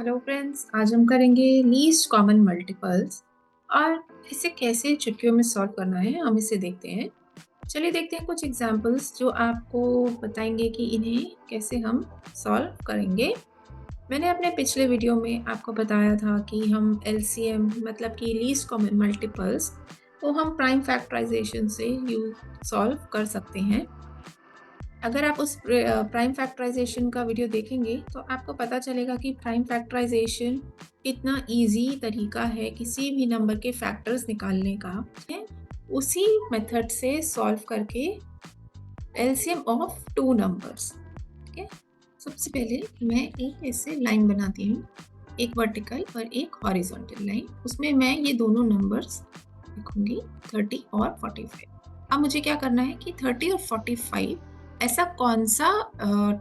Hello friends, आज हम करेंगे लीस्ट कॉमन मल्टीपल्स और इसे कैसे चुटकियों में सॉल्व करना है हम इसे देखते हैं। चलिए देखते हैं कुछ एग्जांपल्स जो आपको बताएंगे कि इन्हें कैसे हम सॉल्व करेंगे। मैंने अपने पिछले वीडियो में आपको बताया था कि हम एलसीएम मतलब कि लीस्ट कॉमन मल्टीपल्स को हम प्राइम फैक्टराइजेशन से सॉल्व कर सकते हैं। अगर आप उस प्राइम फैक्टराइजेशन का वीडियो देखेंगे तो आपको पता चलेगा कि प्राइम फैक्टराइजेशन इतना इजी तरीका है किसी भी नंबर के फैक्टर्स निकालने का है। उसी मेथड से सॉल्व करके एलसीएम ऑफ टू नंबर्स। ठीक है, सबसे पहले मैं एक ऐसे लाइन बनाती हूँ, एक वर्टिकल और एक हॉरिजॉन्टल लाइन। उसमें मैं ये दोनों नंबर्स लिखूंगी 30 और 45। अब मुझे क्या करना है कि 30 और 45 ऐसा कौन सा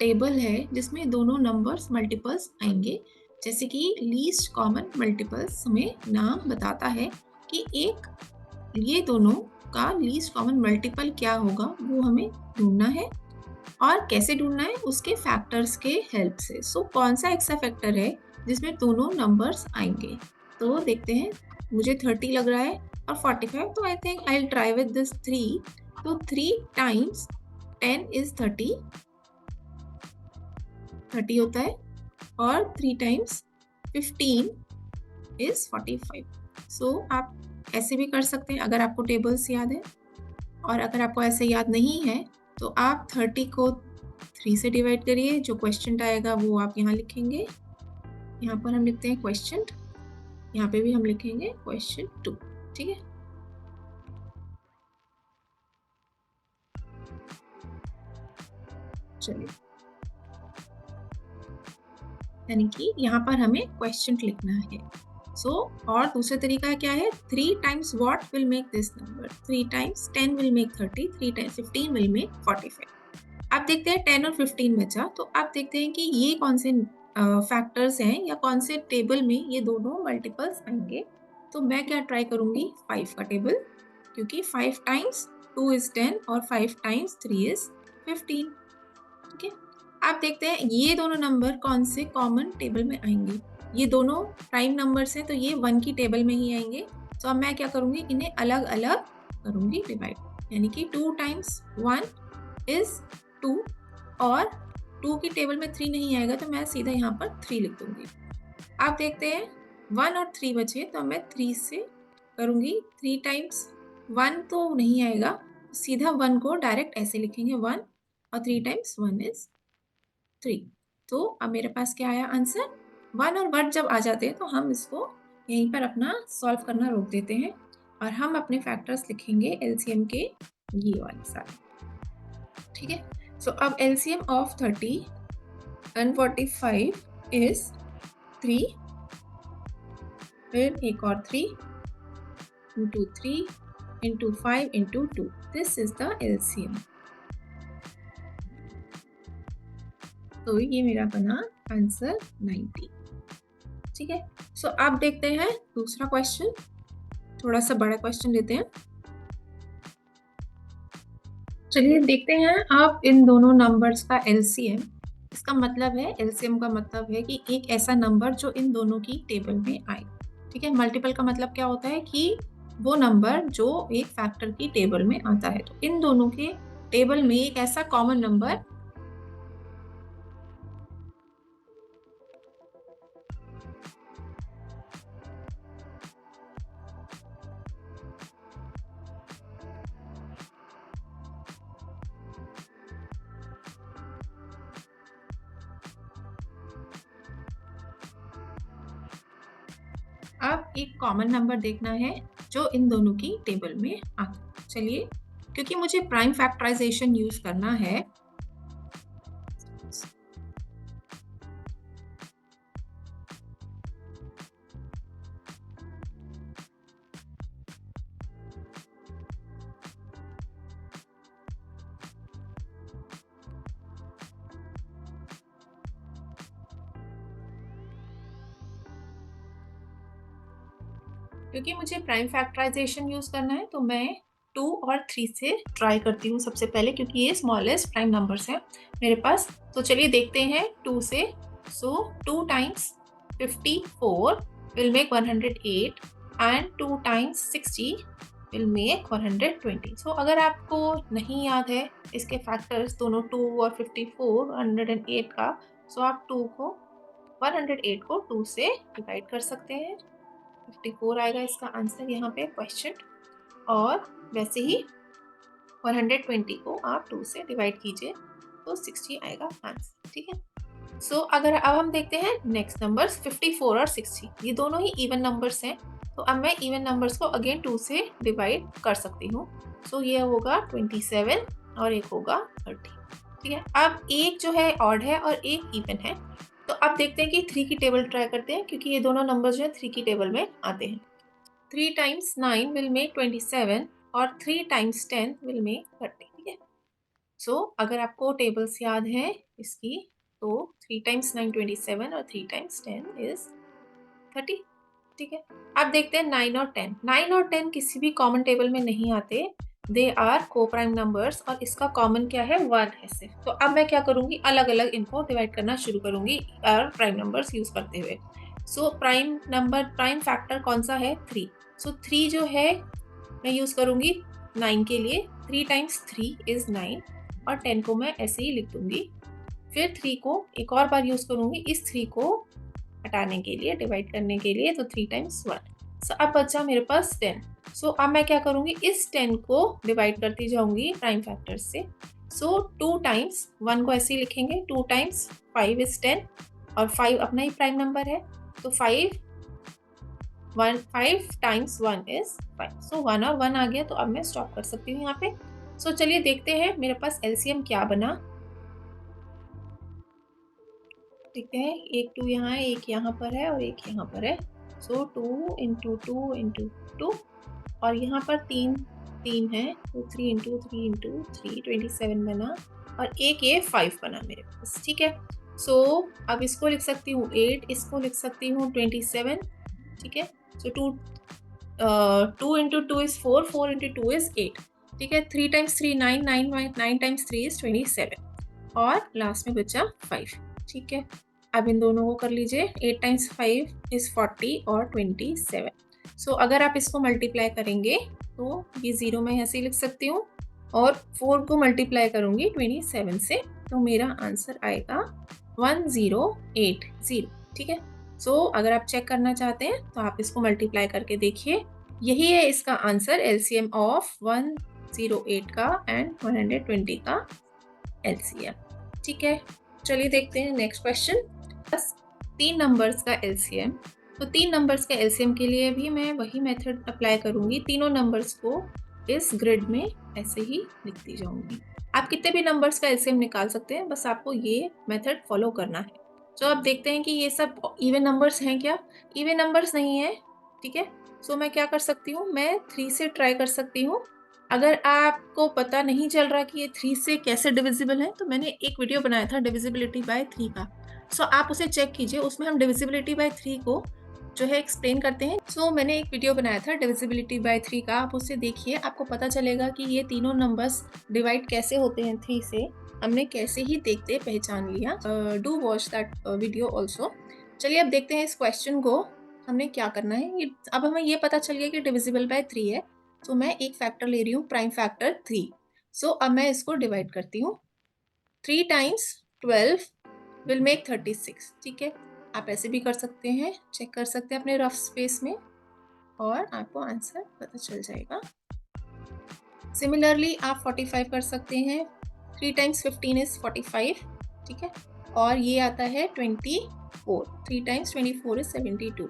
टेबल है जिसमें दोनों नंबर्स मल्टीपल्स आएंगे। जैसे कि लीस्ट कॉमन मल्टीपल्स हमें नाम बताता है कि एक ये दोनों का लीस्ट कॉमन मल्टीपल क्या होगा वो हमें ढूंढना है। और कैसे ढूंढना है, उसके फैक्टर्स के हेल्प से। सो कौन सा ऐसा फैक्टर है जिसमें दोनों नंबर्स आएंगे। तो देखते हैं, मुझे 30 लग रहा है और 45, तो I think I will try with this 3। तो 3 टाइम्स 10 इज 30 होता है और 3 टाइम्स 15 इज 45। सो आप ऐसे भी कर सकते हैं अगर आपको टेबल्स याद है, और अगर आपको ऐसे याद नहीं है तो आप 30 को 3 से डिवाइड करिए। जो क्वेश्चन आएगा वो आप यहाँ लिखेंगे। यहाँ पर हम लिखते हैं क्वेश्चन, यहाँ पे भी हम लिखेंगे क्वेश्चन 2। ठीक है, चलिए, यानी कि यहाँ पर हमें क्वेश्चन लिखना है। और दूसरा तरीका क्या है, 3 times what will make this number. 3 times 10 will make 30, 3 times 15 will make 45। अब देखते हैं 10 और 15 बचा, तो आप देखते हैं कि ये कौन से फैक्टर्स हैं या कौन से टेबल में ये दोनों मल्टीपल्स आएंगे। तो मैं क्या ट्राई करूंगी, 5 का टेबल, क्योंकि 5 टाइम्स 2 इज 10 और 5 टाइम्स 3 इज 15। ठीक है, आप देखते हैं ये दोनों नंबर कौन से कॉमन टेबल में आएंगे। ये दोनों प्राइम नंबर्स हैं तो ये 1 की टेबल में ही आएंगे। तो अब मैं क्या करूंगी, इन्हें अलग अलग करूंगी डिवाइड, यानी कि 2 टाइम्स 1 इज 2 और 2 की टेबल में 3 नहीं आएगा तो मैं सीधा यहाँ पर 3 लिख दूंगी। आप देखते हैं 1 और 3 बचे, तो मैं 3 से करूंगी। 3 टाइम्स 1 तो नहीं आएगा, सीधा 1 को डायरेक्ट ऐसे लिखेंगे 1, और 3 टाइम्स 1 इज 3। तो अब मेरे पास क्या आया आंसर, 1 और 1 जब आ जाते हैं तो हम इसको यहीं पर अपना सॉल्व करना रोक देते हैं और हम अपने फैक्टर्स लिखेंगे एलसीएम के ये वाले साथ। ठीक है, सो अब एलसीएम ऑफ 30 and 45 is 3, फिर एक और 3 into 3 into 5 into 2. This is the LCM. तो ये मेरा बना आंसर 90। ठीक है, सो अब देखते हैं दूसरा क्वेश्चन, थोड़ा सा बड़ा क्वेश्चन लेते हैं। चलिए देखते हैं आप इन दोनों नंबर्स का एलसीएम। इसका मतलब है, एलसीएम का मतलब है कि एक ऐसा नंबर जो इन दोनों की टेबल में आए। ठीक है, मल्टीपल का मतलब क्या होता है कि वो नंबर जो एक फैक्टर की टेबल में आता है। तो इन दोनों के टेबल में एक ऐसा कॉमन नंबर अब एक कॉमन नंबर देखना है जो इन दोनों की टेबल में आता है। चलिए, क्योंकि मुझे प्राइम फैक्टराइजेशन यूज करना है, क्योंकि मुझे प्राइम फैक्टराइजेशन यूज करना है तो मैं 2 और 3 से ट्राई करती हूँ सबसे पहले, क्योंकि ये स्मॉलेस्ट प्राइम नंबर्स हैं मेरे पास। तो चलिए देखते हैं 2 से। 2 times 54 will make 108 and 2 times 60 will make 120. So अगर आपको नहीं याद है इसके फैक्टर्स दोनों 2 और 54 108 का, so आप 108 को 2 से डिवाइड कर सकते हैं। 54 आएगा इसका आंसर यहाँ पे क्वेश्चन, और वैसे ही 120 को आप 2 से डिवाइड कीजिए तो 60 आएगा आंसर। ठीक है, सो अगर अब हम देखते हैं नेक्स्ट नंबर्स 54 और 60, ये दोनों ही इवन नंबर्स हैं, तो अब मैं इवन नंबर्स को अगेन 2 से डिवाइड कर सकती हूँ। सो ये होगा 27 और एक होगा 30। ठीक है, अब एक जो है ऑड है और एक इवन है, तो अब देखते हैं कि 3 की टेबल ट्राई करते हैं, क्योंकि ये दोनों नंबर्स जो है 3 की टेबल में आते हैं। 3 times 9 will make 27 और 3 times 10 will make 30। ठीक है, सो अगर आपको टेबल्स याद है इसकी, तो 3 times 9 27 और 3 times 10 is 30। ठीक है, अब देखते हैं 9 और 10। 9 और 10 किसी भी कॉमन टेबल में नहीं आते, दे आर को प्राइम नंबर्स, और इसका कॉमन क्या है 1 है सिर्फ। तो अब मैं क्या करूंगी, अलग अलग इनको डिवाइड करना शुरू करूंगी और प्राइम नंबर्स यूज करते हुए। सो प्राइम फैक्टर कौन सा है 3। सो 3 जो है मैं यूज करूंगी 9 के लिए, 3 times 3 is 9 और 10 को मैं ऐसे ही लिख दूंगी। फिर 3 को एक और बार यूज करूंगी इस 3 को हटाने के लिए, डिवाइड करने के लिए, तो 3 times 1। सो अब बचा मेरे पास 10। सो अब मैं क्या करूंगी, इस 10 को डिवाइड करती जाऊंगी प्राइम फैक्टर से। सो 2 times 1 को ऐसे ही लिखेंगे, 2 times 5 is 10 और 5 अपना ही प्राइम नंबर है, तो 5 times 1 is 5। सो 1 और 1 आ गया, तो अब मैं स्टॉप कर सकती हूँ यहाँ पे। सो चलिए देखते हैं मेरे पास एलसीएम क्या बना। देखते हैं, एक 2 यहाँ है, एक यहाँ पर है और एक यहाँ पर है। सो 2 into 2 into 2 और यहाँ पर 3 है, तो 3 into 3 into 3 27 बना, और एक ये 5 बना मेरे पास। ठीक है, सो अब इसको लिख सकती हूँ 8, इसको लिख सकती हूँ 27। ठीक है, सो 2 into 2 is 4, 4 into 2 is 8। ठीक है, 3 times 3 9, 9 times 3 is 27 और लास्ट में बचा 5। ठीक है, अब इन दोनों को कर लीजिए, 8 times 5 is 40 और 27। सो अगर आप इसको मल्टीप्लाई करेंगे तो ये 0 मैं ऐसे ही लिख सकती हूँ, और 4 को मल्टीप्लाई करूँगी 27 से, तो मेरा आंसर आएगा 1080। ठीक है, सो अगर आप चेक करना चाहते हैं तो आप इसको मल्टीप्लाई करके देखिए, यही है इसका आंसर, एलसीएम ऑफ 108 का एंड 120 का एलसीएम। ठीक है, चलिए देखते हैं नेक्स्ट क्वेश्चन। बस 3 नंबर्स का एलसीएम, तो 3 नंबर्स के एलसीएम के लिए भी मैं वही मेथड अप्लाई करूंगी, तीनों नंबर्स को इस ग्रिड में ऐसे ही लिखती जाऊंगी। आप कितने भी नंबर्स का एलसीएम निकाल सकते हैं, बस आपको ये मेथड फॉलो करना है। तो आप देखते हैं कि ये सब इवन नंबर्स हैं क्या, इवन नंबर्स नहीं है। ठीक है, सो मैं क्या कर सकती हूँ, मैं 3 से ट्राई कर सकती हूँ। अगर आपको पता नहीं चल रहा कि ये 3 से कैसे डिविजिबल है, तो मैंने एक वीडियो बनाया था डिविजिबिलिटी बाय 3 का, सो आप उसे चेक कीजिए, उसमें हम डिविजिबिलिटी बाय 3 को जो है एक्सप्लेन करते हैं। सो मैंने एक वीडियो बनाया था डिविजिबिलिटी बाय 3 का, आप उसे देखिए, आपको पता चलेगा कि ये तीनों नंबर्स डिवाइड कैसे होते हैं 3 से, हमने कैसे ही देखते पहचान लिया। Do watch that video also. चलिए अब देखते हैं इस क्वेश्चन को हमने क्या करना है। अब हमें ये पता चल गया कि डिविजिबल बाय 3 है, तो मैं एक फैक्टर ले रही हूँ, प्राइम फैक्टर 3। सो अब मैं इसको डिवाइड करती हूँ, 3 times 12 will make 36। ठीक है, आप ऐसे भी कर सकते हैं, चेक कर सकते हैं अपने रफ स्पेस में और आपको आंसर पता चल जाएगा। सिमिलरली आप 45 कर सकते हैं, 3 times 15 is 45। ठीक है, और ये आता है 24, 3 times 24 is 72।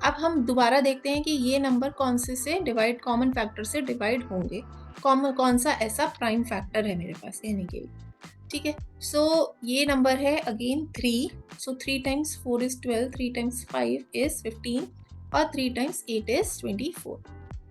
अब हम दोबारा देखते हैं कि ये नंबर कौन से डिवाइड, कॉमन फैक्टर से डिवाइड होंगे, कौन सा ऐसा प्राइम फैक्टर है मेरे पास कहने के लिए। ठीक है, सो ये नंबर है again 3। So 3 times 4 is 12, 3 times 5 is 15 और 3 times 8 is 24।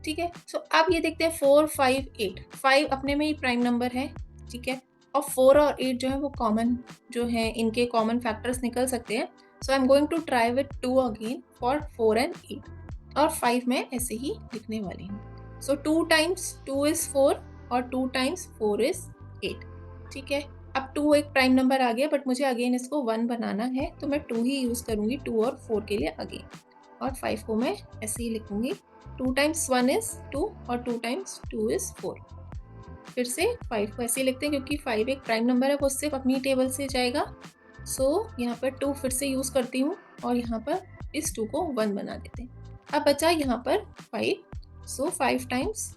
ठीक है, सो अब ये देखते हैं 4 5 8, 5 अपने में ही प्राइम नंबर है। ठीक है, और 4 और 8 जो है वो कॉमन जो है, इनके कॉमन फैक्टर्स निकल सकते हैं। So I am going to try with 2 again for 4 and 8 और 5 मैं ऐसे ही लिखने वाली हूँ। सो 2 times 2 is 4 और 2 times 4 is 8। ठीक है, अब 2 एक प्राइम नंबर आ गया, बट मुझे अगेन इसको 1 बनाना है, तो मैं 2 ही यूज़ करूँगी 2 और 4 के लिए अगेन, और 5 को मैं ऐसे ही लिखूँगी। 2 टाइम्स 1 इज़ 2 और 2 टाइम्स 2 इज़ 4। फिर से 5 को ऐसे ही लिखते हैं क्योंकि 5 एक प्राइम नंबर है, वो सिर्फ अपनी टेबल से जाएगा। सो यहाँ पर 2 फिर से यूज़ करती हूँ और यहाँ पर इस 2 को 1 बना देते हैं। अब बचा यहाँ पर 5, सो 5 टाइम्स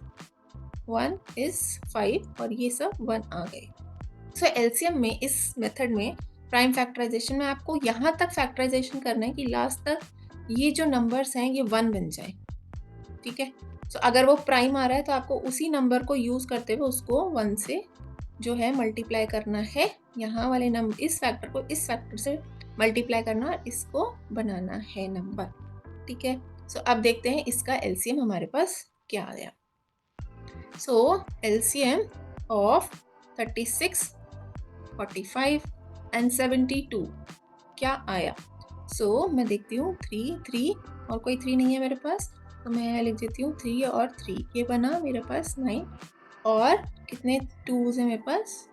1 इज़ 5 और ये सब 1 आ गए। सो एलसीएम में, इस मेथड में, प्राइम फैक्टराइजेशन में आपको यहाँ तक फैक्टराइजेशन करना है कि लास्ट तक ये जो नंबर्स हैं ये 1 बन जाए, ठीक है। सो अगर वो प्राइम आ रहा है तो आपको उसी नंबर को यूज़ करते हुए उसको 1 से जो है मल्टीप्लाई करना है। यहाँ वाले नंबर, इस फैक्टर को इस फैक्टर से मल्टीप्लाई करना और इसको बनाना है नंबर, ठीक है। सो अब देखते हैं इसका एलसीएम हमारे पास क्या आ गया। सो एलसीएम ऑफ 36, 45 एंड 72 क्या आया? सो मैं देखती हूँ 3, 3 और कोई 3 नहीं है मेरे पास, तो मैं लिख देती हूँ 3 और 3, ये बना मेरे पास 9, और कितने 2s है मेरे पास?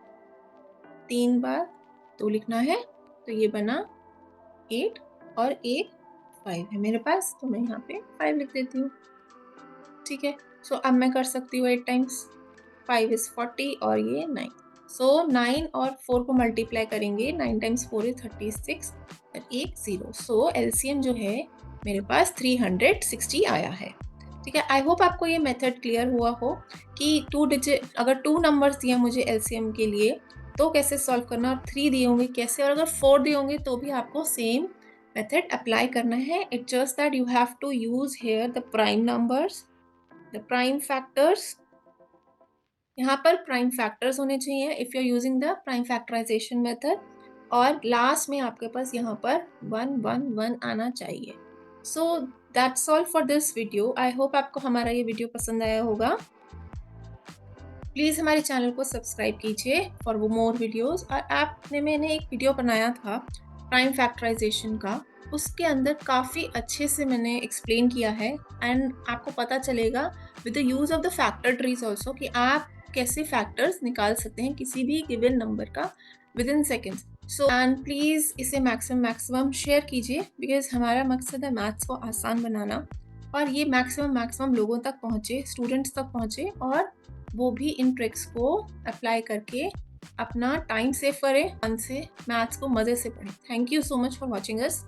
3 बार 2 लिखना है, तो ये बना 8 और एक 5 है मेरे पास, तो मैं यहाँ पे 5 लिख देती हूँ, ठीक है। सो अब मैं कर सकती हूँ 8 टाइम्स 5 इज़ 40 और ये 9। सो 9 और 4 को मल्टीप्लाई करेंगे, 9 टाइम्स 4 इज़ 36 और एक 0। सो एलसीएम जो है मेरे पास 360 आया है, ठीक है। आई होप आपको ये मेथड क्लियर हुआ हो कि 2 डिजिट, अगर 2 नंबर्स दिए मुझे एलसीएम के लिए तो कैसे सॉल्व करना, और 3 दिए होंगे कैसे, और अगर 4 दिए होंगे तो भी आपको सेम मेथड अप्लाई करना है। It's just that you have to use here the prime numbers, the prime factors. यहाँ पर प्राइम फैक्टर्स होने चाहिए if you are using the prime factorization method, और लास्ट में आपके पास यहाँ पर 1 1 1 आना चाहिए। So that's all for this video. I hope आपको हमारा ये वीडियो पसंद आया होगा। प्लीज़ हमारे चैनल को सब्सक्राइब कीजिए फॉर वो मोर वीडियोस। और मैंने एक वीडियो बनाया था प्राइम फैक्टराइजेशन का, उसके अंदर काफ़ी अच्छे से मैंने एक्सप्लेन किया है, एंड आपको पता चलेगा with the use of the factor trees also कि आप कैसे फैक्टर्स निकाल सकते हैं किसी भी गिवन नंबर का with in seconds. So and please इसे मैक्सिमम शेयर कीजिए, बिकॉज हमारा मकसद है मैथ्स को आसान बनाना, और ये मैक्सिमम लोगों तक पहुँचे, स्टूडेंट्स तक पहुँचे, और वो भी इन ट्रिक्स को अप्लाई करके अपना टाइम सेव करें, मन से मैथ्स को मज़े से पढ़ें। Thank you so much for watching us.